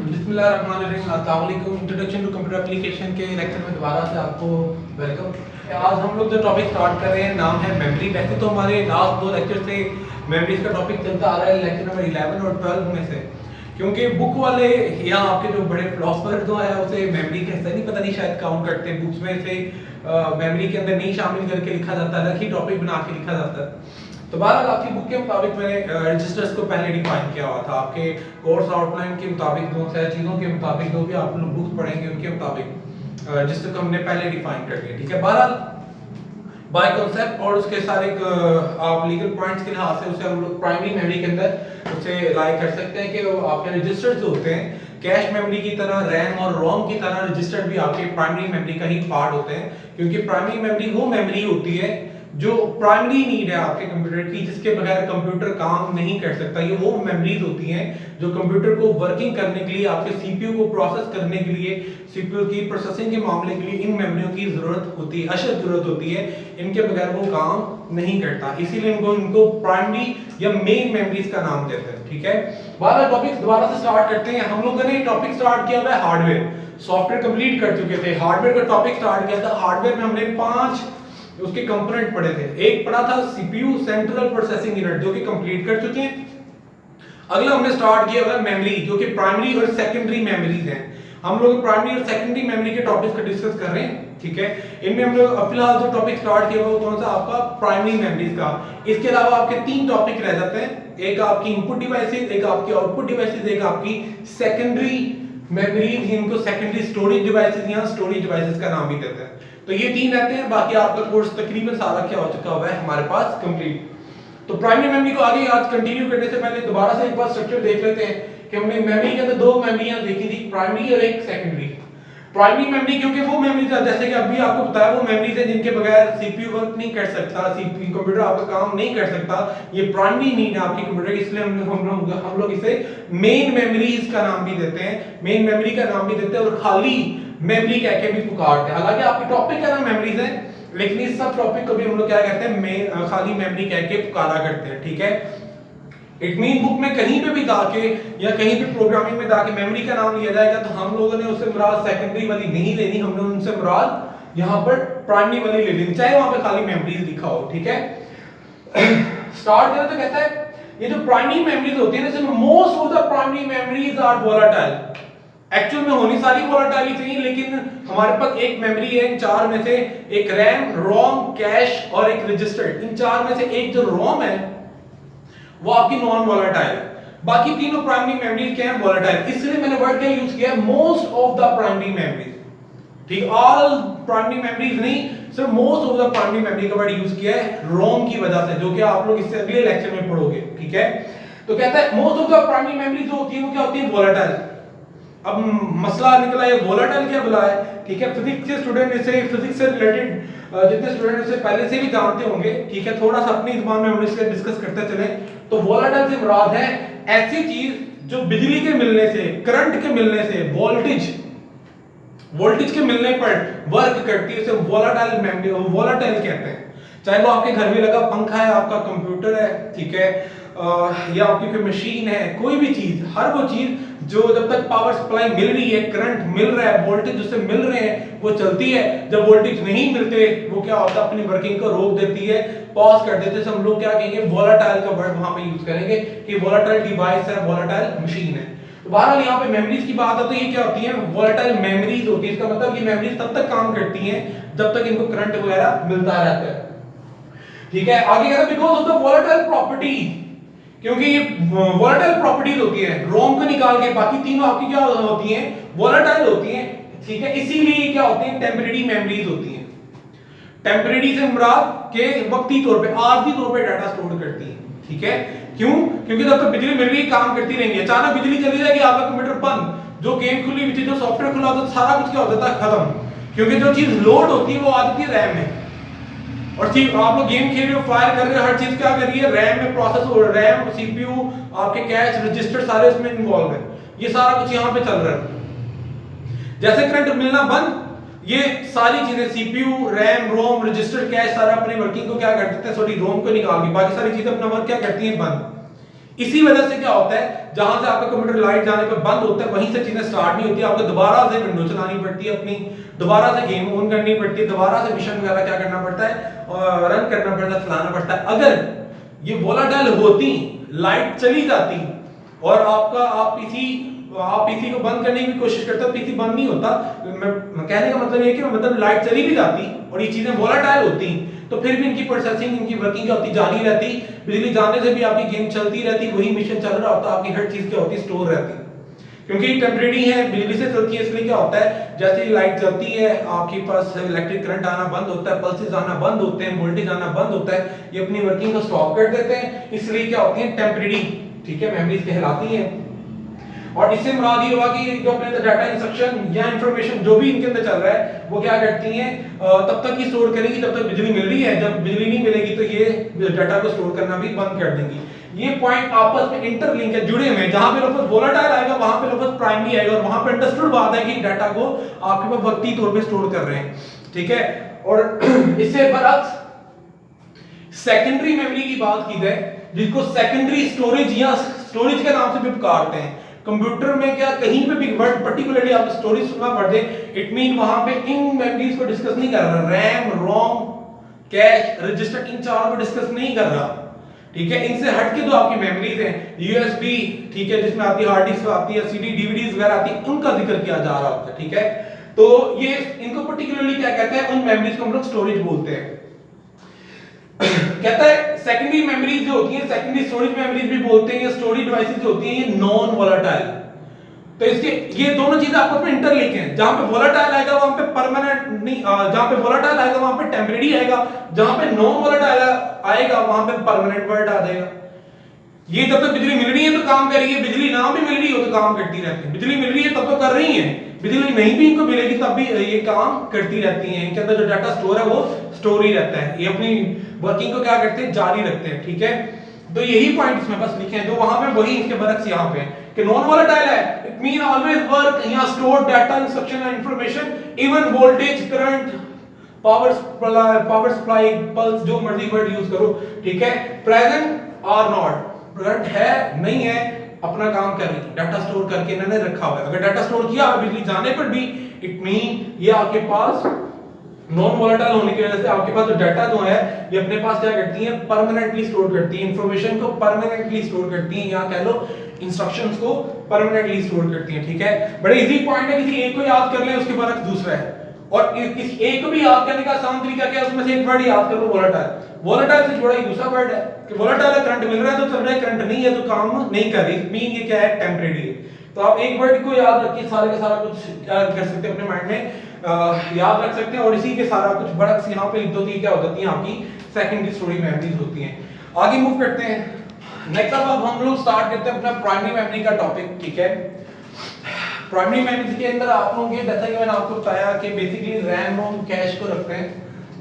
बिस्मिल्लाहिर्रहमानिर्रहीम। अस्सलाम वालेकुम। इंट्रोडक्शन टू कंप्यूटर एप्लीकेशन के लेक्चर में दोबारा से आपको वेलकम। आज हम लोग जो टॉपिक स्टार्ट कर रहे हैं नाम है मेमोरी। वैसे तो हमारे लास्ट दो लेक्चर से मेमोरीज का टॉपिक चलता आ रहा है लेक्चर नंबर 11 और 12 में से, क्योंकि बुक वाले या आपके जो बड़े फिलोसफर जो है उसे मेमोरी का हिस्सा नहीं, पता नहीं शायद काउंट करते हैं बुक्स में से मेमोरी के अंदर नहीं शामिल करके लिखा जाता है, अलग ही टॉपिक बना के लिखा जाता है। तो बहरहाल आपकी बुक के मुताबिक मैंने रजिस्टर्स को पहले डिफाइन किया हुआ था। आपके कोर्स आउटलाइन के मुताबिक दो सारी चीज़ों के मुताबिक जो भी आप लोग बुक्स पढ़ेंगे उनके मुताबिक रजिस्टर को हमने पहले डिफाइन कर दिया, ठीक है। बहरहाल बाय कॉन्सेप्ट और उसके सारे आप लीगल पॉइंट्स के लिहाज से उसे हम लोग प्राइमरी मेमोरी के अंदर उसे लाई कर सकते हैं कि आपके रजिस्टर्स जो होते हैं कैश मेमोरी की तरह, रैम और रोम की तरह रजिस्टर भी आपके प्राइमरी मेमोरी का ही पार्ट होते हैं, क्योंकि प्राइमरी मेमोरी वो मेमोरी होती है जो प्राइमरी नीड है आपके कंप्यूटर की, जिसके बगैर कंप्यूटर काम नहीं कर सकता। ये वो मेमोरीज होती हैं जो कंप्यूटर को वर्किंग करने के लिए, आपके सीपीयू को प्रोसेस करने के लिए, सीपीयू की प्रोसेसिंग के मामले के लिए इन मेमोरियों की जरूरत होती है, अशद जरूरत होती है। इनके बगैर वो काम नहीं करता, इसीलिए इनको प्राइमरी या मेन मेमोरीज का नाम देते हैं, ठीक है। 12 टॉपिक्स दोबारा से स्टार्ट करते हैं। हम लोगों ने टॉपिक स्टार्ट किया हुआ है हार्डवेयर, सॉफ्टवेयर कंप्लीट कर चुके थे। हार्डवेयर का टॉपिक स्टार्ट किया था। हार्डवेयर में हमने 5 उसके कंपोनेंट पढ़े थे। एक पढ़ा था सीपीयू सेंट्रल प्रोसेसिंग यूनिट, जो कि कंप्लीट कर चुके हैं। अगला हमने स्टार्ट किया हुआ है मेमोरी, जो कि प्राइमरी और सेकेंडरी मेमोरीज हैं। हम लोग प्राइमरी और सेकेंडरी मेमोरी के टॉपिक्स को डिस्कस कर रहे हैं, ठीक है। इनमें हम लोग फिलहाल जो टॉपिक स्टार्ट किया हुआ वो कौन सा, आपका प्राइमरी मेमोरीज का। इसके अलावा आपके 3 टॉपिक रह जाते हैं, एक आपकी इनपुट डिवाइसेस, एक आपकी आउटपुट डिवाइसेस, एक आपकी सेकेंडरी मेमोरीज, इनको सेकेंडरी स्टोरेज डिवाइसेस या स्टोरेज डिवाइसेस का नाम भी देते हैं। तो ये 3 रहते हैं। बाकी आपका कोर्स तकरीबन सारा क्या हो चुका हुआ है हमारे पास कंप्लीट। तो प्राइमरी मेमोरी को आगे आज कंटिन्यू करने से पहले दोबारा से एक बार स्ट्रक्चर देख लेते हैं कि हमने मेमोरी के अंदर 2 मेमोरीज देखी थी, प्राइमरी और एक सेकेंडरी। प्राइमरी मेमोरी क्योंकि वो मेमोरीज है, जैसे कि अभी आपको बताया, वो मेमोरीज है जिनके बगैर सीपीयू वर्क नहीं कर सकता, सीपीयू कंप्यूटर आपका काम नहीं कर सकता। ये प्राइमरी नीड है आपकी कंप्यूटर की, इसलिए हम लोग इसे मेन मेमोरीज का नाम भी देते हैं, मेन मेमोरी का नाम भी देते हैं और खाली मेमोरी कह के भी पुकारते हैं। हालांकि आपके टॉपिक का नाम मेमोरीज है, लेकिन इस सब टॉपिक को भी हम लोग क्या कहते हैं, खाली मेमोरी कह के पुकारा करते हैं, ठीक है। इट मीन बुक में कहीं पे भी जाके या कहीं पे प्रोग्रामिंग में जाके मेमोरी का नाम लिया जाएगा तो हम लोगों ने उससे मुराद सेकेंडरी वाली नहीं लेनी, हमने उनसे मुराद यहाँ पर प्राइमरी वाली ले लेनी, चाहे वहां पे खाली मेमोरीज लिखा हो, ठीक है। स्टार्ट करें तो कहता है ये जो प्राइमरी मेमोरीज होती है ना, most of the primary memories are volatile. Actual में होनी सारी वोलेटाइल चाहिए, लेकिन हमारे पास एक मेमोरी है इन 4 में से, एक रैम, रोम, कैश और एक रजिस्टर। इन 4 में से एक जो रोम है वो आपकी नॉन वोलेटाइल है। बाकी तीनों प्राइमरी मेमोरीज क्या है, वोलेटाइल। इसलिए मैंने वर्ड क्या यूज किया, most of the primary memories, ठीक, ऑल प्राइमरी मेमोरीज नहीं, सिर्फ most of the primary memory का वर्ड यूज किया है रोम की वजह से, जो कि आप लोग इससे अगले लेक्चर में पढ़ोगे, ठीक है। तो कहता है most of the primary memories जो होती है वो क्या होती है, वोलेटाइल। अब मसला निकला ये वोलेटाइल क्या बुला है, ठीक है। फिजिक्स के स्टूडेंट इसे, फिजिक्स से रिलेटेड जितने स्टूडेंट इसे पहले से भी जानते होंगे, ठीक है, थोड़ा सा अपनी जुबान में हम इसके डिस्कस करते चले। तो वोलेटाइल से मुराद है ऐसी चीज जो बिजली के मिलने से, करंट के मिलने से, वोल्टेज के मिलने पर वर्क करती है, उसे वोलेटाइल मेमोरी, वोलेटाइल कहते हैं। चाहे वो आपके घर में लगा पंखा है, आपका कंप्यूटर है, ठीक है, या आपकी कोई मशीन है, कोई भी चीज, हर वो चीज जो जब तक पावर सप्लाई मिल रही है, करंट मिल रहा है, वोल्टेज उससे मिल रहे हैं, वो चलती है। जब वोल्टेज नहीं मिलते वो क्या होता है, अपनी वर्किंग को रोक देती है, पॉज कर देते हैं। हम लोग क्या कहेंगे, वोलेटाइल का वर्ड वहां पे यूज करेंगे कि वोलेटाइल डिवाइस है, वोलेटाइल मशीन है। तो बहरहाल यहाँ पे मेमोरीज की बात आती है, ये क्या होती है, वोलेटाइल मेमोरीज होती है। इसका मतलब ये मेमोरीज तब तक काम करती हैं जब तक इनको करंट वगैरह मिलता रहता है, ठीक है। आगे कह रहा है because of the volatile property, क्योंकि ये वोलेटाइल प्रॉपर्टीज होती है, रोम को निकाल के बाकी तीनों आपकी क्या होती हैं, वोलेटाइल होती हैं, ठीक है। इसीलिए क्या होती हैं, टेम्परेरी मेमोरीज होती हैं। टेम्परेरी से मुराद के वक्ती तौर पे, आर्जी तौर पे डाटा स्टोर करती हैं, ठीक है। क्यों, क्योंकि जब तक बिजली मिल रही है काम करती रहेंगी, अचानक बिजली चली जाएगी, आपका कंप्यूटर बंद, जो गेम खुली हुई थी, जो सॉफ्टवेयर खुला होता, सारा कुछ क्या हो जाता है, खत्म। क्योंकि जो चीज लोड होती है वो आ जाती है रैम में, और ठीक आप लोग गेम खेल रहे हो, फायर कर रहे हो, हर चीज क्या कर रही है, रैम में प्रोसेस हो रहा है, रैम, सीपीयू, आपके कैश, रजिस्टर सारे उसमें इन्वॉल्व है। ये सारा कुछ यहाँ पे चल रहा है। जैसे करंट मिलना बंद, ये सारी चीजें सीपीयू, रैम, रोम, रजिस्टर, कैश सारा अपनी वर्किंग को क्या कर देते हैं, सॉरी रोम को निकाल के बाकी सारी चीजें अपना वर्क क्या करती हैं, बंद। इसी वजह से क्या होता है, जहां से आपका कंप्यूटर लाइट जाने पर बंद होता है वहीं से चीजें स्टार्ट नहीं होती, आपको दोबारा से विंडो चलानी पड़ती है, अपनी दोबारा से गेम ऑन करनी पड़ती है, दोबारा से मिशन वगैरह क्या करना पड़ता है और रन करना पड़ता है, चलाना पड़ता है। अगर ये वोलाटाइल होती, लाइट चली जाती और आप पीसी को बंद करने की कोशिश करते हो, पीसी बंद नहीं होता, मैं कहने का मतलब ये कि मतलब लाइट चली भी जाती और ये चीजें वोलाटाइल होती, तो फिर भी इनकी प्रोसेसिंग, इनकी वर्किंग क्या होती, जारी रहती, बिजली जाने से भी आपकी गेम चलती रहती, वही मिशन चल रहा होता, आपकी हर चीज क्या होती, स्टोर रहती। क्योंकि टेम्परेरी है, बिजली से चलती है, इसलिए क्या होता है, जैसे ही लाइट चलती है आपके पास इलेक्ट्रिक करंट आना बंद होता है, पल्सेस आना बंद होते हैं, वोल्टेज आना बंद होता है, ये अपनी वर्किंग को स्टॉप कर देते हैं, इसलिए क्या होती है, टेम्परेरी, ठीक है, मेमोरीज कहलाती हैं। और इससे मुराद ये हुआ कि जो अपने डाटा इंस्ट्रक्शन या इंफॉर्मेशन जो भी इनके अंदर चल रहा है वो क्या करती हैं, तब तक ही स्टोर करेगी जब तक बिजली मिल रही है, जब बिजली नहीं मिलेगी तो ये डाटा को स्टोर करना भी बंद कर देंगी। ये पॉइंट आपस में इंटरलिंक है, जुड़े हुए हैं, जहां पे लफ्ज वोलेटाइल आएगा वहां पे लफ्ज प्राइमरी आएगा, और वहां पे अंडरस्टूड बात है कि डाटा को आपके पास वक्ती तौर पे स्टोर कर रहे हैं, ठीक है। और इससे बरअक्स सेकेंडरी मेमोरी की बात की जाए, जिसको सेकेंडरी स्टोरेज या स्टोरेज के नाम से भी पुकारते हैं। कंप्यूटर में क्या कहीं पे भी वर्ड पर्टिकुलरली आप स्टोरेज सुनना पड़ जाए, इट मीन वहां पे इन मेमोरीज को डिस्कस नहीं कर रहा, रैम, रोम, कैश, रजिस्टर, इन चारों को डिस्कस नहीं कर रहा, ठीक है। इनसे हटके जो आपकी मेमोरीज हैं, यूएसबी, ठीक है, जिसमें आपकी हार्ड डिस्क आती है, सीडी, डीवीडीज वगैरह आती है, उनका जिक्र किया जा रहा होता है, ठीक है। तो ये इनको पर्टिकुलरली क्या कहते हैं, उन मेमोरीज को हम लोग स्टोरेज बोलते हैं। कहता है सेकेंडरी मेमोरीज जो होती हैं, सेकेंडरी स्टोरेज मेमोरीज भी बोलते हैं, ये स्टोरेज डिवाइसेस जो होती हैं ये नॉन वोलेटाइल। तो इसके ये दोनों चीजें आपस में इंटरलिंक हैं, जहां पे वोलेटाइल आएगा वहां पे परमानेंट नहीं, जहां पे वोलेटाइल आएगा वहां पे टेम्परेरी आएगा, जहां पे नॉन वोलेटाइल आएगा वहां पे परमानेंट वर्ड आ जाएगा। ये जब तक बिजली मिल रही है तो काम कर रही है, बिजली ना भी मिल रही हो तो काम करती रहती है, बिजली मिल रही है तब तो कर रही है, बिजली नहीं भी इनको मिलेगी तब भी ये काम करती रहती हैं, इनके अंदर जो डाटा स्टोर है वो स्टोर ही रहता है, ये अपनी वर्किंग को क्या करते हैं, जारी रखते हैं, ठीक है। तो यही पॉइंट इसमें बस लिखे हैं, जो वहां पे वही इसके बरक्स यहाँ पे कि नॉन वोलेटाइल है, इट मीन ऑलवेज वर्क या store data, instruction and information, even voltage, current, power supply, pulse, जो मर्जी वर्ड यूज करो, ठीक है। प्रेजेंट और नॉट, करंट है नहीं है, अपना काम कर रही है, डाटा स्टोर करके इन्होंने रखा हुआ है। अगर डाटा स्टोर किया हुआ बिजली जाने पर भी, इट मीन ये आपके पास नॉन वोलेटाइल होने की वजह से आपके पास जो डाटा जो है ये अपने पास क्या करती है, परमानेंटली स्टोर करती है, इंफॉर्मेशन को परमानेंटली स्टोर करती है, या कह लो इंस्ट्रक्शंस को परमानेंटली स्टोर करती है, ठीक है। बड़े इजी पॉइंट है, किसी एक को याद कर ले उसके बाद दूसरा है, और इस एक को भी याद करने का आसान तरीका क्या है, उसमें से एक वर्ड याद कर लो, वोलेटाइल। वोलेटाइल से जुड़ा ही दूसरा वर्ड है कि वोलेटाइल करंट मिल रहा है तो चल रहा है, करंट नहीं है तो काम नहीं कर रही, मीन ये क्या है, टेम्परेरी है। तो आप एक वर्ड को याद रखिए, सारे का सारा कुछ कर सकते हैं अपने माइंड में, याद रख सकते हैं, और इसी के सारा कुछ बड़क यहाँ पे लिख दो, क्या हो जाती है आपकी सेकेंडरी स्टोरेज मेमोरीज होती हैं। आगे मूव करते हैं, नेक्स्ट अब हम लोग स्टार्ट करते हैं अपना प्राइमरी मेमोरी का टॉपिक, ठीक है। प्राइमरी मेमोरी के अंदर आप लोगों के, जैसा कि मैंने आपको बताया कि बेसिकली रैम, रोम, कैश को रखते हैं,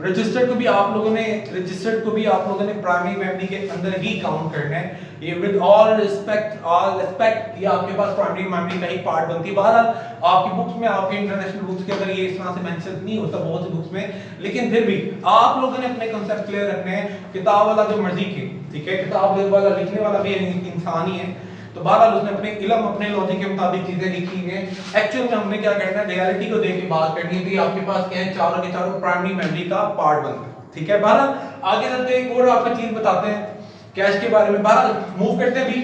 रजिस्टर को भी आप लोगों ने प्राइमरी मेमोरी के अंदर ही काउंट करना है, ये विद ऑल रिस्पेक्ट ये आपके पास प्राइमरी मेमोरी का ही पार्ट बनती है। बहरहाल आपकी बुक्स में, आपके इंटरनेशनल बुक्स के अंदर ये इस तरह से मेंशन नहीं होता बहुत सी बुक्स में, लेकिन फिर भी आप लोगों ने अपने कांसेप्ट क्लियर रखने हैं। किताब वाला जो मर्जी के, ठीक है, किताब वाला लिखने वाला भी इंसान ही है, तो बहरहाल उसने अपने इल्म, अपने लॉजिक के मुताबिक चीजें लिखी हैं। एक्चुअल में हमने क्या करना है, रियलिटी को देख के बात करनी है। आपके पास क्या है, चारों के चारों प्राइमरी मेमोरी का पार्ट बनता है, ठीक है। बहरहाल आगे चलते एक और आपको चीज बताते हैं कैश के बारे में। बहरहाल मूव करते हैं, भी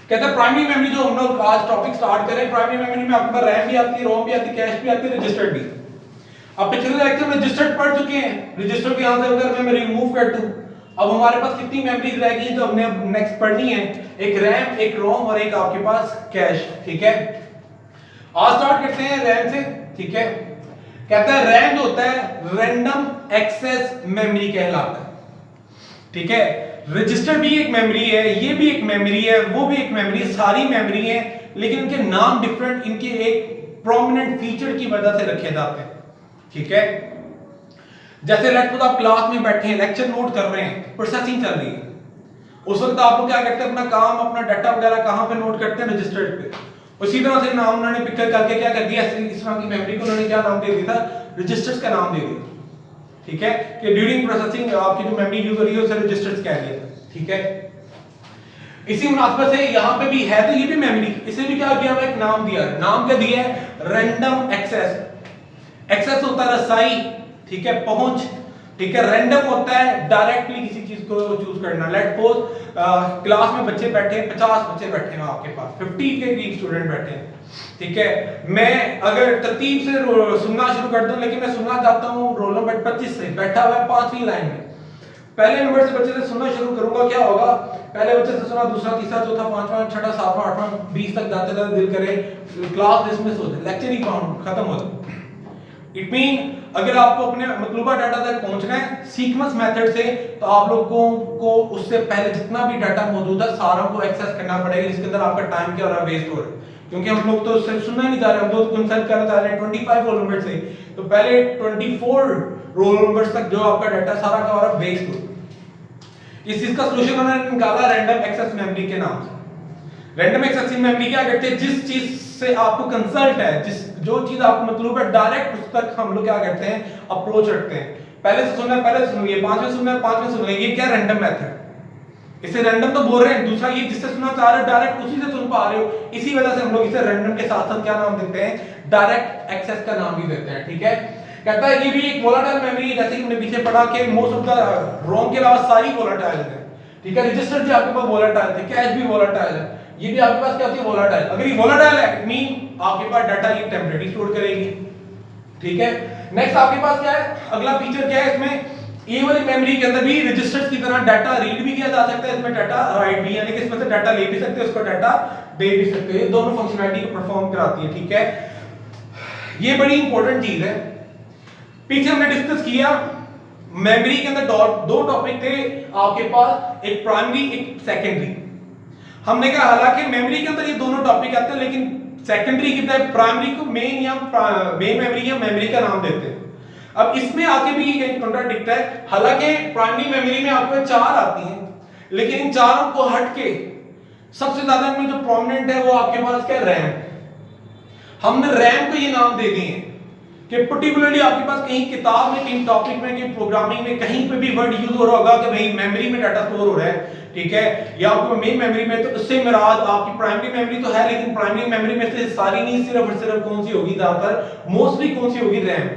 कहते हैं प्राइमरी मेमोरी जो हम लोग आज टॉपिक स्टार्ट करें, प्राइमरी मेमोरी में आपके पास रैम भी आती है, रोम भी आती है, कैश भी आती है, रजिस्टर भी। अब पिछले लेक्चर में रजिस्टर पढ़ चुके हैं, रजिस्टर को यहां से अगर मैं रिमूव कर दूं, अब हमारे पास कितनी मेमोरीज रह गई जो हमने अब नेक्स्ट पढ़नी है, एक रैम, एक रोम और एक आपके पास कैश, ठीक है। आज स्टार्ट करते हैं रैम से, ठीक है। कहता है रैम जो होता है रैंडम एक्सेस मेमोरी कहलाता है, ठीक है। रजिस्टर भी एक मेमोरी है, ये भी एक मेमोरी है, वो भी एक मेमोरी है, सारी मेमोरी है, लेकिन इनके नाम डिफरेंट, इनके एक प्रोमिनेंट फीचर की वजह से रखे जाते हैं, ठीक है। जैसे लेट्स सपोज आप क्लास में बैठे हैं, लेक्चर नोट कर रहे हैं, प्रोसेसिंग चल रही है, उस वक्त आप लोग क्या करते हैं, अपना काम, अपना डाटा वगैरह कहां पे नोट करते हैं, रजिस्टर पे। उसी तरह से नाम उन्होंने पिक करके क्या कर दिया, इस तरह की मेमोरी को उन्होंने क्या नाम दे दिया था, रजिस्टर्स का नाम दे दिया, ठीक है, कि ड्यूरिंग प्रोसेसिंग आपकी जो मेमोरी यूज हो रही है उसे रजिस्टर्स कह दिया, ठीक है। इसी मुनासबत से यहाँ पे भी है, तो ये भी मेमोरी, इसे भी क्या किया, एक नाम दिया, नाम क्या दिया है, रैंडम एक्सेस। एक्सेस होता है रसाई, ठीक है, पहुंच, ठीक है। रैंडम होता है डायरेक्टली किसी चीज को चूज करना। लेट सपोज क्लास में बच्चे बैठे हैं, 50 बच्चे बैठे हैं आपके पास, 50 के करीब स्टूडेंट बैठे हैं, ठीक है। मैं अगर तरतीब से सुनना शुरू कर दूं, लेकिन मैं सुनना चाहता हूं रोल नंबर 25 से, बैठा हुआ है 5वीं लाइन में, पहले नंबर से बच्चे से सुनना शुरू करूंगा, क्या होगा, पहले बच्चे से सुना, दूसरा, तीसरा, चौथा, पांचवा, छठा, सातवां, आठवां, 20 तक जाते जाते दिल करे क्लास डिसमिस हो जाए, लेक्चर ही खत्म हो जाए। इट मीन अगर आपको अपने मतलूबा डाटा तक पहुंचना है सीक्वेंस मेथड से, तो आप लोगों को उससे पहले जितना भी डाटा मौजूद है सारों को एक्सेस करना पड़ेगा, जिसके अंदर आपका टाइम क्या हो रहा है, वेस्ट हो रहा है। क्योंकि हम लोग तो सिर्फ सुनना नहीं चाह रहे, हम तो कंसल्ट करना चाह रहे हैं 25 रोल नंबर से, तो पहले 24 रोल नंबर्स तक जो आपका डाटा सारा का सारा वेस्ट हो। इस चीज का सॉल्यूशन उन्होंने निकाला रैंडम एक्सेस मेमोरी के नाम से। रैंडम एक्सेस मेमोरी क्या करते हैं, जिस चीज से आपको कंसल्ट है, जो चीज आपको मतलब है, डायरेक्ट उस तक हम लोग क्या करते हैं, अप्रोच रखते हैं। पहले से सुनना है, पहले सुन लिए, 5 में सुनना है, 5 में सुन लिए, ये क्या रैंडम मेथड, इसे रैंडम तो बोल रहे हैं। दूसरा ये जिससे सुनना चाह रहे हो डायरेक्ट उसी से सुन पा रहे हो, इसी वजह से हम लोग इसे रैंडम के साथ साथ क्या नाम देते हैं, डायरेक्ट एक्सेस का नाम भी देते हैं, ठीक है। कहता है ये भी एक वोलेटाइल मेमोरी है, जैसे कि हमने पीछे पढ़ा कि मोस्ट ऑफ द रोम के अलावा सारी वोलेटाइल है, ठीक है। रजिस्टर भी आपके पास वोलेटाइल थे, कैश भी वोलेटाइल है, ये भी आपके पास क्या होती है, वोलेटाइल। अगर ये वोलेटाइल है इट मीन आपके पास डाटा ये टेम्परेरी स्टोर करेगी, ठीक है। नेक्स्ट आपके पास क्या है, अगला फीचर क्या है इसमें, ये वाली मेमोरी के अंदर भी रजिस्टर्स की तरह डाटा रीड भी किया जा सकता है, इसमें डाटा राइट भी, यानी कि इसमें से डाटा ले भी सकते हैं, उसको डाटा दे भी सकते हैं, ये दोनों फंक्शनैलिटी को परफॉर्म कराती है, ठीक है। ये बड़ी इंपॉर्टेंट चीज है। पीछे हमने डिस्कस किया मेमोरी के अंदर दो टॉपिक थे आपके पास, एक प्राइमरी एक सेकेंडरी। हमने कहा हालांकि मेमोरी के अंदर ये दोनों टॉपिक आते हैं, लेकिन सेकेंडरी की तरह प्राइमरी को मेन मेमोरी या मेमोरी का नाम देते हैं। अब इसमें आके भी ये कॉन्ट्राडिक्ट है, हालांकि प्राइमरी मेमोरी में आपको 4 आती हैं, लेकिन इन चारों को हटके सबसे ज्यादा इनमें जो प्रोमिनेंट है वो आपके पास क्या, रैम। हमने रैम को ये नाम दे दिए कि पर्टिकुलरली आपके पास कहीं किताब में, कहीं टॉपिक में, कहीं प्रोग्रामिंग में कहीं पे भी वर्ड यूज हो रहा होगा कि भाई मेमोरी में डाटा स्टोर हो रहा है, ठीक है, या आपको मेन मेमोरी में, तो उससे मुराद आपकी प्राइमरी मेमोरी तो है, लेकिन प्राइमरी मेमोरी में से सारी नहीं, सिर्फ और सिर्फ कौन सी होगी, ज्यादातर मोस्टली कौन सी होगी, रैम।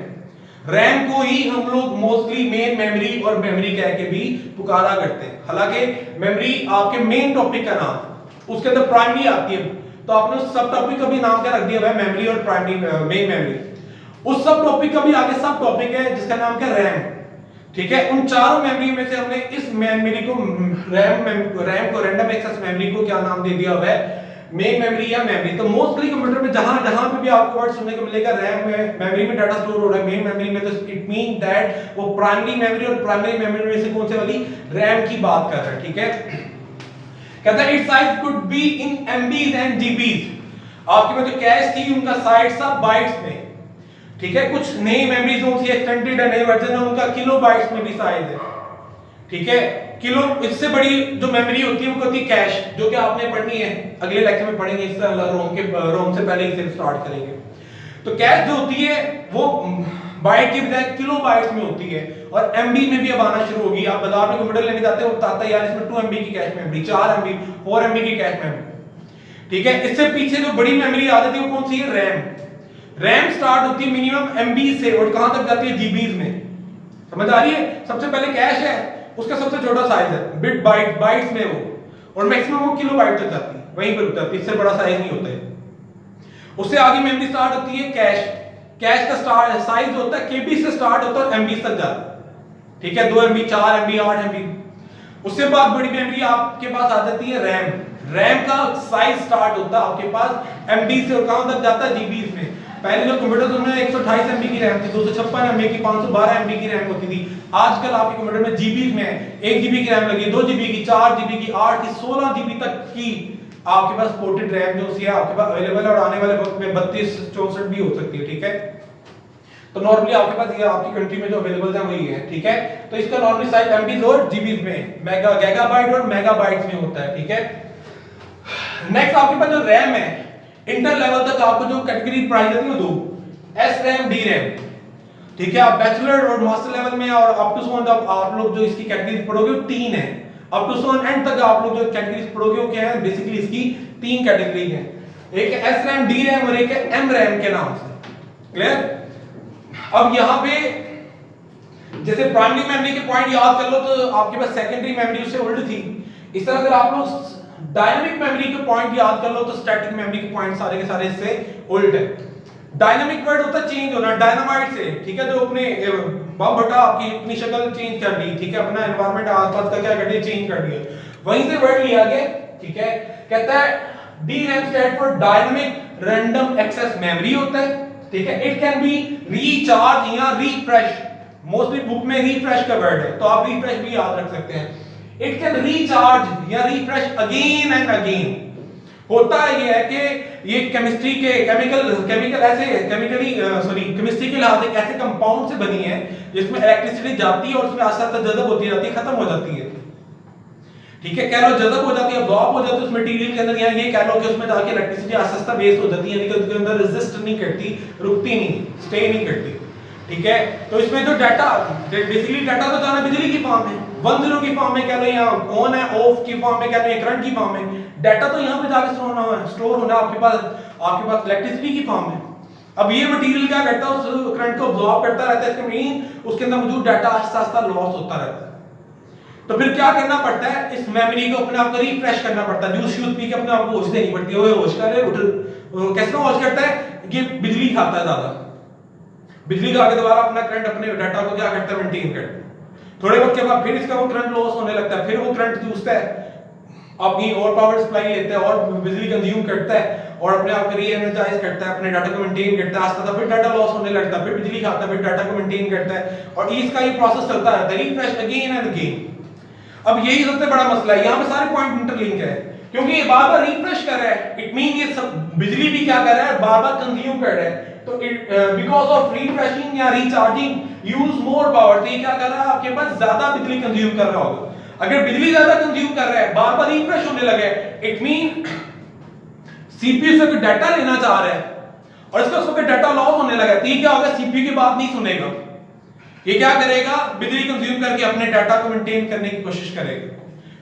रैम को ही हम लोग मोस्टली मेन मेमोरी और मेमोरी कह के भी पुकारा करते हैं। हालांकि मेमोरी आपके मेन टॉपिक का नाम, उसके अंदर प्राइमरी आती है, तो आपने उस सब टॉपिक का भी नाम क्या रख दिया है, मेमोरी और प्राइमरी मेन मेमोरी। उस सब टॉपिक का भी आगे सब टॉपिक है जिसका नाम क्या, रैम, ठीक है। उन चारों मेमोरी में से हमने इस मेमोरी को रैम को रैंडम एक्सेस मेमोरी को क्या नाम दे दिया हुआ है, मेन मेमोरी या मेमोरी। तो मोस्टली कंप्यूटर में जहां जहां पे भी आपको वर्ड सुनने को मिलेगा रैम में मेमोरी में डाटा स्टोर हो रहा है, मेन मेमोरी में, तो इट मीन दैट वो प्राइमरी मेमोरी और प्राइमरी मेमोरी में से कौन से वाली, रैम की बात कर रहा है, ठीक है। कहता है it's size could be in MBs and GBs. आपके में जो कैश थी उनका साइज सब बाइट्स में, ठीक है। कुछ नई मेमोरीज जो सी एक्सटेंडेड है, नए वर्जन है, उनका किलोबाइट्स में भी साइज है, ठीक है। किलो, इससे बड़ी जो मेमोरी होती है वो होती है कैश, जो कि आपने पढ़नी है, अगले लेक्चर में पढ़ेंगे, इससे रोम से पहले इसे स्टार्ट करेंगे। तो कैश जो होती है वो बाइट की बजाय किलोबाइट्स में होती है, और एमबी में भी अब आना शुरू होगी। आप बाजार में कंप्यूटर लेने जाते हो, बताता है यार इसमें 2 एमबी की कैश मेमोरी, 4 एमबी, 4 एमबी की कैश मेमोरी, ठीक है। इससे पीछे जो बड़ी मेमोरी आ जाती है वो कौन सी है, रैम। रैम स्टार्ट होती है मिनिमम एमबी से और कहां तक जाती है, जीबीज में, समझ आ रही है। सबसे पहले कैश है, उसका सबसे छोटा साइज है बिट बाइट्स में वो, और मैक्सिमम वो किलोबाइट तक जाती है, वहीं पर रुक जाती है, इससे बड़ा साइज नहीं होता है। उससे आगे मेमोरी स्टार्ट होती है कैश। कैश का स्टार्ट साइज होता है केबी से स्टार्ट होता है और एमबी तक जाता है, ठीक है, 2 एमबी, 4 एमबी, 8 एमबी। उससे बाद बड़ी मेमोरी आपके पास आ जाती है रैम। रैम का साइज स्टार्ट होता है आपके पास एमबी से और कहां तक जाता है, जीबीज में। पहले जो कंप्यूटर उनमें 128 एमबी की रैम थी, 256 एमबी की, 512 एमबी की रैम होती थी। आजकल आपके कंप्यूटर में जीबी में 1 जीबी की रैम लगी, 2 जीबी की, 4 जीबी की, 8 की, 16 जीबी तक की आपके पास सपोर्टेड रैम जो है आपके पास अवेलेबल है, और आने वाले वक्त में 32 64 भी हो सकती है, ठीक है। तो नॉर्मली आपके पास ये आपकी कंट्री में जो अवेलेबल है वही है, ठीक है। तो इसका नॉर्मली साइज एमबी और जीबी में, गीगाबाइट और मेगाबाइट्स में होता है, ठीक है। नेक्स्ट आपके पास जो रैम है, इंटर लेवल तक आपको जो कैटेगरी प्राइस देती है 2, एस रैम, डी रैम, ठीक है। आप बैचलर और मास्टर लेवल में और अप टू आप लोग जो इसकी कैटेगरी पढ़ोगे वो 3 है। अप टू सो एंड तक आप लोग जो कैटेगरीज पढ़ोगे वो क्या है, बेसिकली इसकी 3 कैटेगरी है, एक है एस रैम, डी रैम और एक है एम रैम के नाम से। क्लियर? अब यहां पे जैसे प्राइमरी मेमोरी के पॉइंट याद कर लो तो आपके पास सेकेंडरी मेमोरी उससे उल्ट थी। इस तरह अगर आप लोग डायनामिक मेमोरी के पॉइंट याद कर लो तो स्टैटिक मेमोरी के पॉइंट सारे के सारे इससे उल्ट है। डायनामिक वर्ड होता है चेंज होना, डायनामाइट से, ठीक है, जो अपने बम फटा आपकी अपनी शक्ल चेंज कर दी, ठीक है, अपना एनवायरनमेंट आसपास का क्या कर दिया, चेंज कर दिया, वहीं से वर्ड लिया गया, ठीक है। कहता है D RAM stand for dynamic random access memory होता है, ठीक है। इट कैन बी रीचार्ज या रिफ्रेश, मोस्टली बुक में रिफ्रेश का वर्ड है तो आप रिफ्रेश भी याद रख सकते हैं। इट कैन रिचार्ज या रिफ्रेश अगेन एंड अगेन। होता ये है कि ये केमिस्ट्री के केमिकली केमिस्ट्री के लिहाज से ऐसे कंपाउंड से बनी है जिसमें इलेक्ट्रिसिटी जाती है और उसमें आस्ते आस्ते जज़ब होती जाती है, खत्म हो जाती है, ठीक है। कह लो जज़ब हो जाती है, अब्सॉर्ब हो जाती है उस मटेरियल के अंदर, या ये कह लो कि उसमें जाके इलेक्ट्रिसिटी आस्ते आस्ते वेस्ट हो जाती है, यानी कि उसके अंदर रेजिस्ट नहीं करती, रुकती नहीं, स्टे नहीं करती, ठीक है। तो इसमें जो डाटा, बेसिकली डाटा तो जाना बिजली की फॉर्म है, 1-0 की फॉर्म में कह लो, या ऑन है ऑफ की फॉर्म में कह लो, या करंट की फॉर्म में, डाटा तो यहां पे जाके स्टोर होना आपके पास इलेक्ट्रिसिटी की फॉर्म में। अब ये मटेरियल क्या करता है, उस करंट को अब्सॉर्ब करता रहता है, इसके मीन उसके अंदर मौजूद डाटा आस्ते आस्ते लॉस होता रहता है। तो फिर क्या करना पड़ता है, इस मेमोरी को अपने आप को रिफ्रेश करना पड़ता है, जूस शूस पी के अपने आप को होश देनी पड़ती है। वो होश करे उठ कैसे होश करता है कि बिजली खाता है ज्यादा, बिजली खा के दोबारा अपना करंट अपने डाटा को क्या करता है, मेंटेन करता है। थोड़े वक्त के बाद फिर इसका वो करंट लॉस होने लगता है, फिर वो करंट चूसता है, अपनी और पावर सप्लाई लेता है और बिजली कंज्यूम करता है और अपने आप को री एनर्जाइज करता है, अपने डाटा को मेंटेन करता है, आस्ते आस्ते फिर डाटा लॉस होने लगता है, फिर बिजली खाता है, फिर डाटा को मेंटेन करता है, और इसका ये प्रोसेस चलता रहता है, रिफ्रेश अगेन एंड अगेन। अब यही सबसे बड़ा मसला है, यहाँ पे सारे पॉइंट इंटरलिंक है, क्योंकि ये बार बार रिफ्रेश कर रहा है, इट मीन ये सब बिजली भी क्या कर रहा है, बार बार कंज्यूम कर रहा है। तो बिकॉज ऑफ रिफ्रेशिंग या रिचार्जिंग यूज मोर पावर, तो ये क्या कर रहा है, आपके पास ज्यादा बिजली कंज्यूम कर रहा होगा। अगर बिजली ज्यादा कंज्यूम कर रहा है, बार बार रिफ्रेश होने लगे, इट मीन सीपीयू से कोई डाटा लेना चाह रहा है और इसका उसको डाटा लॉस होने लगा, तो ये क्या होगा, सीपीयू की बात नहीं सुनेगा, ये क्या करेगा, बिजली कंज्यूम करके अपने डाटा को मेंटेन करने की कोशिश करेगा।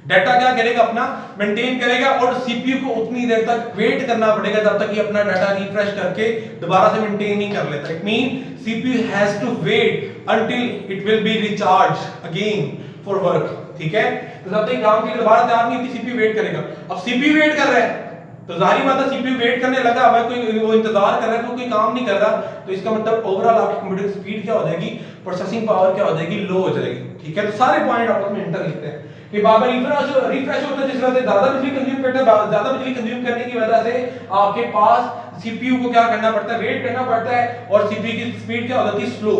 डाटा क्या करेगा, अपना मेंटेन करेगा, और सीपीयू को उतनी देर तक वेट करना पड़ेगा जब तक ये अपना डाटा रिफ्रेश करके दोबारा से मेंटेन नहीं कर लेता। It mean CPU has to wait until it will be recharge again for work, ठीक है। तो जब तक काम के लिए दोबारा तैयार नहीं होती, सीपीयू वेट करेगा। अब सीपीयू वेट कर रहा है तो जाहिर बात है सीपीयू वेट करने लगा, मैं कोई वो इंतजार कर रहा है, कोई काम नहीं कर रहा, तो इसका मतलब ओवरऑल आपकी कंप्यूटर की स्पीड क्या हो जाएगी, प्रोसेसिंग पावर क्या हो जाएगी, लो हो जाएगी, ठीक है। तो सारे पॉइंट आपस में इंटर लिखते हैं कि बार-बार रिफ्रेश होता है, जिस वजह से ज्यादा बिजली कंज्यूम करता है, ज्यादा बिजली कंज्यूम करने की वजह से आपके पास सीपीयू को क्या करना पड़ता है, वेट करना पड़ता है, और सीपीयू की स्पीड क्या हो जाती है, स्लो,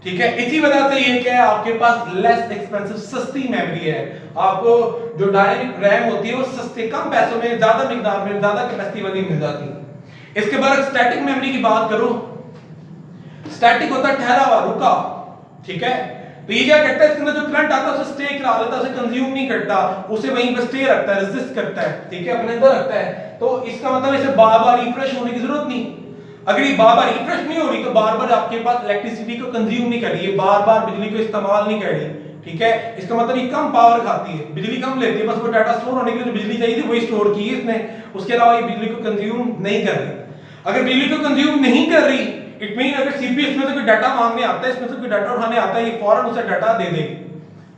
ठीक है। इसी वजह से ये क्या है, आपके पास लेस एक्सपेंसिव सस्ती मेमोरी है। आपको जो डायनेमिक रैम होती है वो सस्ते कम पैसों में ज्यादा मिकदार में ज्यादा कैपेसिटी वाली मिल जाती है। इसके बाद स्टैटिक मेमोरी की बात करो, स्टैटिक होता है ठहरा हुआ, रुका, ठीक है। तो ये क्या करता है, इसके अंदर जो करंट आता है उसे स्टे करा लेता है, उसे कंज्यूम नहीं करता, उसे वहीं पे स्टे रखता है, रेजिस्ट करता है, ठीक है, अपने अंदर रखता है। तो इसका मतलब इसे बार-बार रिफ्रेश होने की जरूरत नहीं। अगर ये बार-बार रिफ्रेश नहीं हो रही तो बार-बार आपके पास इलेक्ट्रिसिटी को कंज्यूम नहीं कर रही है, बार-बार बिजली को इस्तेमाल नहीं कर रही, ठीक है। इसका मतलब ये कम पावर खाती है, बिजली कम लेती है, बस वो डाटा स्टोर होने के लिए जो बिजली चाहिए थी वही स्टोर की है इसने, उसके अलावा ये बिजली को कंज्यूम नहीं कर रही। अगर बिजली को कंज्यूम नहीं कर रही, इट मीन अगर सीपीयू इसमें से कोई डाटा मांगने आता है, इसमें से कोई डाटा उठाने आता है, ये फौरन उसे डाटा दे देगी।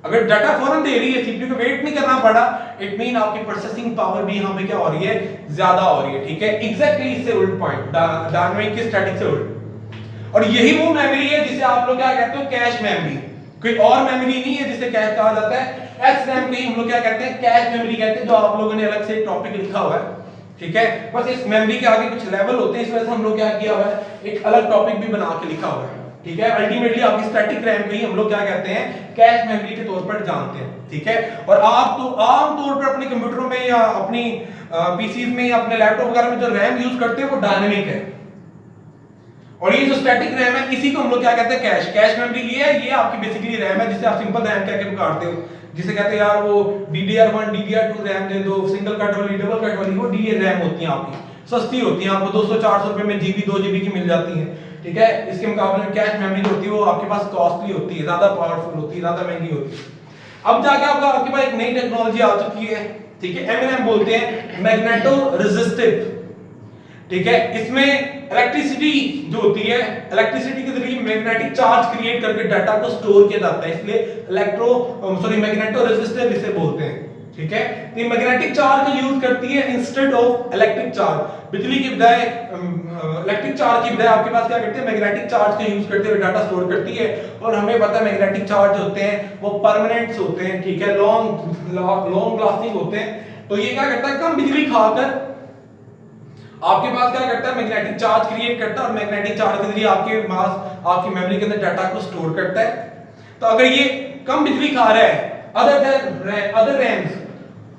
अगर डाटा फौरन दे रही है, सीपीयू को वेट नहीं करना पड़ा, इट मीन आपकी प्रोसेसिंग पावर भी यहां पे क्या हो रही है, ज्यादा हो रही है, ठीक है। एग्जैक्टली इससे उल्ट पॉइंट, डायनामिक की स्टैटिक से उल्ट। और यही वो मेमोरी है जिसे आप लोग क्या कहते हो, कैश मेमोरी। कोई और मेमोरी नहीं है जिसे कैश कहा जाता है, एस रैम को हम लोग क्या कहते हैं, कैश मेमोरी कहते हैं, जो आप लोगों ने अलग से टॉपिक लिखा हुआ है, ठीक है। बस इस मेमोरी के आगे कुछ लेवल होते हैं, इस वजह से हम लोग क्या किया हुआ है, एक अलग टॉपिक भी बना के लिखा हुआ है, ठीक है। अल्टीमेटली आपकी स्टैटिक रैम को ही हम लोग क्या कहते हैं, कैश मेमोरी के तौर पर जानते हैं, ठीक है। और आप तो आम तौर पर अपने कंप्यूटरों में या अपनी पीसीज में या अपने लैपटॉप वगैरह में जो रैम यूज करते हैं वो डायनेमिक है, और ये जो स्टैटिक रैम है इसी को हम लोग क्या कहते हैं, कैश मेमोरी। ये आपकी बेसिकली रैम है जिसे आप सिंपल रैम कह के पुकारते हो, जिसे कहते हैं यार वो DDR1 DDR2 रैम दे दो, सिंगल कट वाली, डबल कट वाली, वो DRAM रैम होती हैं आपकी, सस्ती होती हैं, आपको 200-400 रुपए में जीबी 2 जीबी की मिल जाती हैं, ठीक है। इसके मुकाबले में कैश मेमोरी होती है वो आपके पास कॉस्टली होती है, ज्यादा पावरफुल होती है, ज्यादा महंगी होती है। अब जाके आपके पास एक नई टेक्नोलॉजी आ चुकी है, ठीक है, एमएनएम बोलते हैं, मैग्नेटो रेजिस्टिव, ठीक है। इसमें इलेक्ट्रिसिटी जो होती है, इलेक्ट्रिसिटी के जरिए मैग्नेटिक चार्ज क्रिएट करके डाटा को स्टोर किया जाता है, इसलिए मैग्नेटो रेजिस्टिव इसे बोलते हैं, ठीक है। तो ये मैग्नेटिक चार्ज को यूज करती है इंस्टेड ऑफ इलेक्ट्रिक चार्ज, बिजली की बजाय इलेक्ट्रिक चार्ज की बजाय आपके पास क्या करते हैं, मैग्नेटिक चार्ज को यूज करते हुए डाटा स्टोर करती है। और हमें पता है मैग्नेटिक चार्ज होते हैं वो परमानेंट्स होते हैं, ठीक है, लॉन्ग लास्टिंग होते हैं। तो ये क्या करता है, कम बिजली खाकर आपके पास क्या करता है, मैग्नेटिक चार्ज क्रिएट करता है और मैग्नेटिक चार्ज के जरिए आपके पास आपकी मेमोरी के अंदर डाटा को स्टोर करता है। तो अगर ये कम बिजली खा रहा है अदर रैम्स,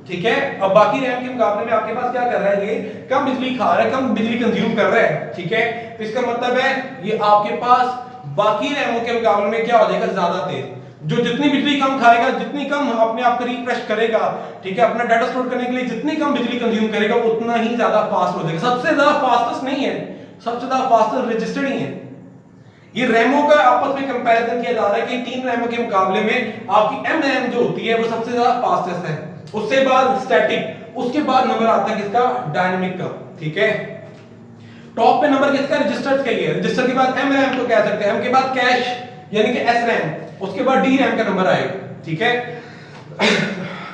ठीक है, अब बाकी रैम के मुकाबले में आपके पास क्या कर रहा है, ये कम बिजली खा रहा है, कम बिजली कंज्यूम कर रहा है, ठीक है। तो इसका मतलब है ये आपके पास बाकी रैमों के मुकाबले में क्या हो जाएगा, ज्यादा तेज। जो जितनी बिजली कम खाएगा, जितनी कम अपने आप को रिफ्रेश करेगा, ठीक है, अपना डाटा स्टोर करने के लिए जितनी कम बिजली कंज्यूम करेगा उतना ही ज्यादा फास्ट हो जाएगा। सबसे ज्यादा फास्टेस्ट नहीं है, सबसे ज्यादा फास्टेस्ट रजिस्टर्ड ही है। ये रैमों का आपस में कंपैरिजन किया जा रहा है कि तीन रैमों के मुकाबले में आपकी एम रैम जो होती है वो सबसे ज्यादा फास्टेस्ट है, उसके बाद स्टैटिक, उसके बाद नंबर आता है किसका, डायनामिक का, ठीक है। टॉप पे नंबर किसका, रजिस्टर्स का ही है। रजिस्टर के बाद एम रैम को कह सकते हैं, एम के बाद कैश यानी कि एस रैम, उसके बाद डी रैम का नंबर आएगा, ठीक है।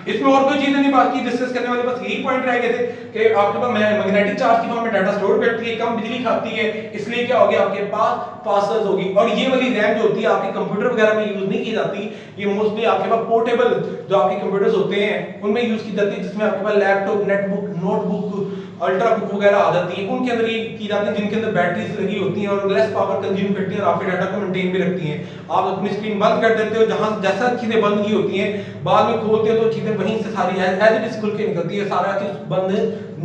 इसमें और कोई चीजें नहीं बाकी डिस्कस करने वाले, बस यही पॉइंट रह गए थे कि आपके पास मैग्नेटिक चार्ज की फॉर्म में डाटा स्टोर करती है, कम बिजली खाती है, इसलिए क्या होगी, आपके पास फास्टेस्ट होगी। और ये वाली रैम जो होती है आपके कंप्यूटर वगैरह में यूज नहीं की जाती, ये मोस्टली आपके पास पोर्टेबल जो आपके कंप्यूटर्स होते हैं उनमें यूज की जाती है, जिसमें आपके पास laptop, netbook, notebook, ultrabook वगैरह आ जाती है, उनके अंदर ये की जाती है, जिनके अंदर बैटरीज लगी होती हैं और लेस पावर कंज्यूम करती हैं और आपके डाटा को मेंटेन भी रखती हैं। आप अपनी स्क्रीन बंद कर देते हो, जहां जैसा चीजें बंद की होती हैं, बाद में खोलते हो तो चीजें वहीं से सारी एज इट इज खुल के निकलती है, सारा चीज बंद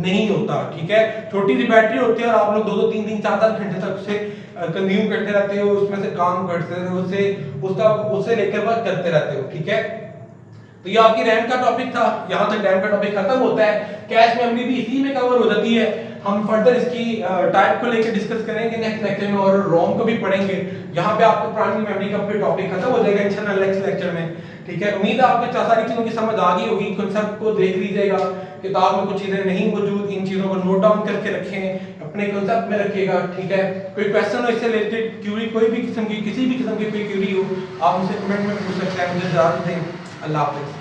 नहीं होता, ठीक है। छोटी सी बैटरी होती है और आप लोग 2-2 3-3 4-4 घंटे तक उसे कंज्यूम करते रहते हो, उसमें से काम करते हो, उससे लेकर वर्क करते रहते हो, ठीक है। तो ये आपकी रैम का टॉपिक था, यहां तक रैम का टॉपिक खत्म होता है। कैश मेमोरी भी इसी में कवर हो जाती है। हम फर्दर इसकी टाइप को लेकर डिस्कस करेंगे नेक्स्ट लेक्चर में और रोम को भी पढ़ेंगे। यहाँ पे आपको प्राइमरी मेमोरी का फिर टॉपिक खत्म हो जाएगा इंशाल्लाह नेक्स्ट लेक्चर में, ठीक है। उम्मीद है आपको सारी चीजों की समझ आ गई होगी, कांसेप्ट को देख लीजिएगा, किताब में कुछ चीजें नहीं मौजूद, इन चीजों को नोट डाउन करके रखें, अपने कांसेप्ट में रखिएगा, ठीक है। कोई क्वेश्चन हो इससे रिलेटेड, क्यूरी कोई भी किस्म की, किसी भी किस्म की कोई क्यूरी हो, आप मुझसे कमेंट में पूछ सकते हैं। मुझे इजाजत दें, अल्लाह हाफिज़।